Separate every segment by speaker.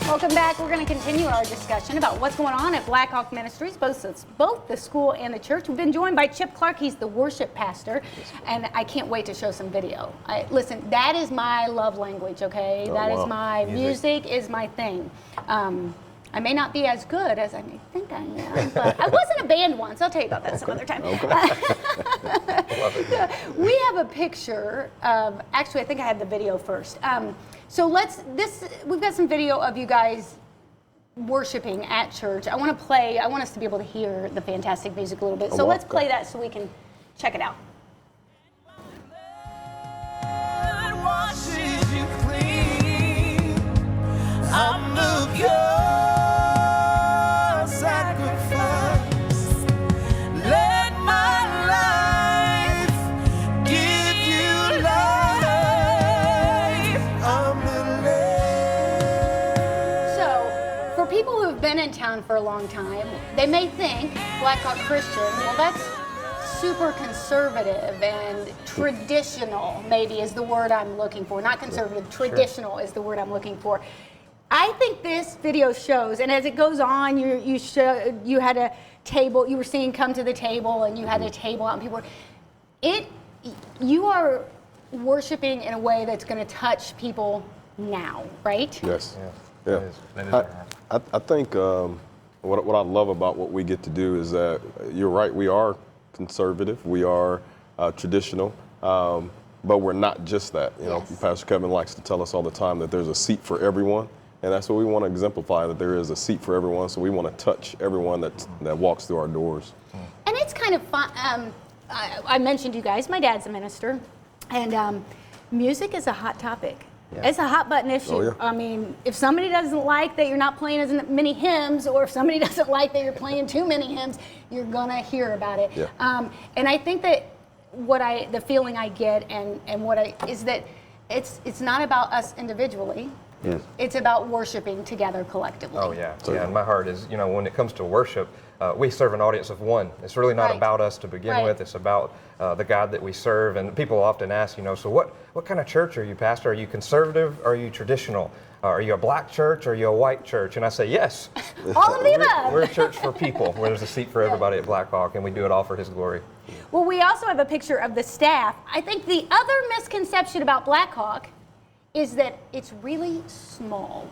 Speaker 1: Welcome back. We're going to continue our discussion about what's going on at Blackhawk Ministries, both the school and the church. We've been joined by Chip Clark. He's the worship pastor, and I can't wait to show some video. Listen, that is my love language, okay? That is my music is my thing. I may not be as good as I may think I am, but I was in a band once. I'll tell you about that some other time. Okay. We have a picture of, actually, I think I had the video first. So we've got some video of you guys worshiping at church. I want us to be able to hear the fantastic music a little bit. So let's play that so we can check it out. Been in town for a long time, they may think Blackhawk Christian, well, that's super conservative and traditional, maybe is the word I'm looking for. Not conservative, traditional is the word I'm looking for. I think this video shows, and as it goes on, you had a table, you were seeing come to the table, and you had a table out, and people you are worshiping in a way that's going to touch people now, right?
Speaker 2: Yes. Yeah. I think what I love about what we get to do is that you're right, we are conservative, we are traditional, but we're not just that. You know, Pastor Kevin likes to tell us all the time that there's a seat for everyone, and that's what we want to exemplify, that there is a seat for everyone, so we want to touch everyone that walks through our doors.
Speaker 1: And it's kind of fun. I mentioned you guys, my dad's a minister, and music is a hot topic. Yeah. It's a hot button issue. Oh, yeah. I mean, if somebody doesn't like that you're not playing as many hymns, or if somebody doesn't like that you're playing too many hymns, you're gonna hear about it. Yeah. And I think that the feeling I get is that it's not about us individually. Yes. It's about worshiping together collectively.
Speaker 3: Oh yeah, and my heart is, when it comes to worship, we serve an audience of one. It's really not about us to begin with. It's about the God that we serve. And people often ask, so what kind of church are you, Pastor? Are you conservative? Or are you traditional? Are you a black church? Or are you a white church? And I say, yes.
Speaker 1: All of the above.
Speaker 3: We're a church for people, where there's a seat for everybody at Blackhawk, and we do it all for His glory.
Speaker 1: Well, we also have a picture of the staff. I think the other misconception about Blackhawk is that it's really small.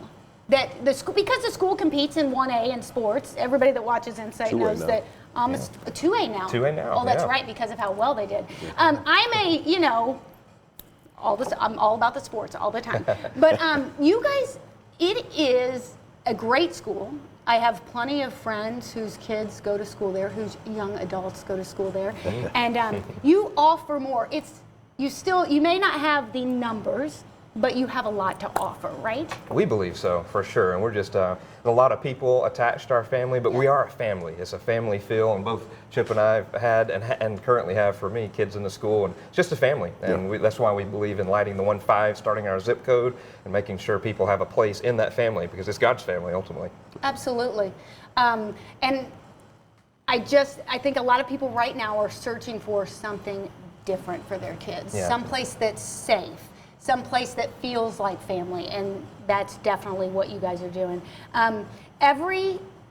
Speaker 1: That because the school competes in 1A in sports, everybody that watches Insight knows that almost 2A now.
Speaker 3: 2A now.
Speaker 1: Oh, that's right, because of how well they did. I'm all about the sports all the time. But you guys, it is a great school. I have plenty of friends whose kids go to school there, whose young adults go to school there, and you offer more. You may not have the numbers, but you have a lot to offer, right?
Speaker 3: We believe so, for sure. And we're just a lot of people attached to our family, but we are a family. It's a family feel, and both Chip and I have had and currently have, for me, kids in the school, and it's just a family. And that's why we believe in lighting the 1-5, starting our zip code, and making sure people have a place in that family, because it's God's family, ultimately.
Speaker 1: Absolutely. And I think a lot of people right now are searching for something different for their kids, someplace that's safe, someplace that feels like family, and that's definitely what you guys are doing.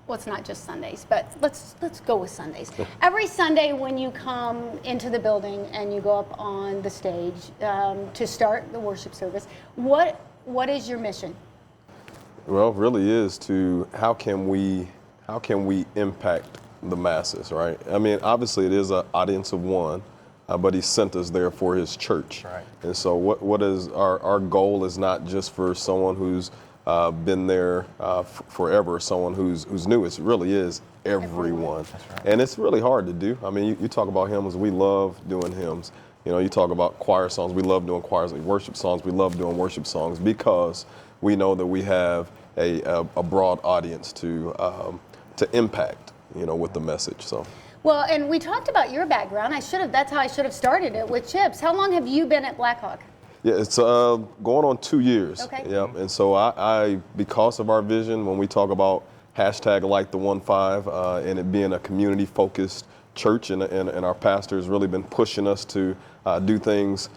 Speaker 1: It's not just Sundays, but let's go with Sundays. Every Sunday when you come into the building and you go up on the stage to start the worship service, what is your mission?
Speaker 2: Well, it really is how can we impact the masses, right? I mean, obviously it is an audience of one. But He sent us there for His church. Right. And so what is our goal is not just for someone who's been there forever, someone who's new. It really is everyone. That's right. And it's really hard to do. I mean, you talk about hymns, we love doing hymns. You talk about choir songs, we love doing choirs. Like worship songs, we love doing worship songs, because we know that we have a broad audience to impact, with the message. So.
Speaker 1: Well, and we talked about your background. That's how I should have started it with Chips. How long have you been at Blackhawk?
Speaker 2: Yeah, it's going on 2 years.
Speaker 1: Okay.
Speaker 2: Yeah, and so I because of our vision, when we talk about hashtag Light the 1-5 and it being a community-focused church, and our pastor has really been pushing us to do things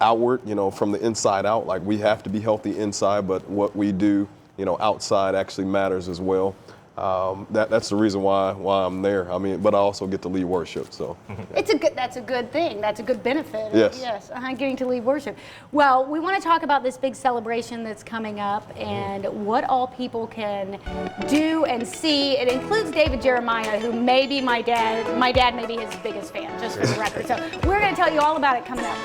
Speaker 2: outward, from the inside out. Like, we have to be healthy inside, but what we do outside actually matters as well. That's the reason why I'm there. I mean, but I also get to lead worship. So
Speaker 1: that's a good thing. That's a good benefit.
Speaker 2: Yes.
Speaker 1: Yes. Getting to lead worship. Well, we want to talk about this big celebration that's coming up and what all people can do and see. It includes David Jeremiah, who may be my dad may be his biggest fan, just for the record. So we're going to tell you all about it coming up.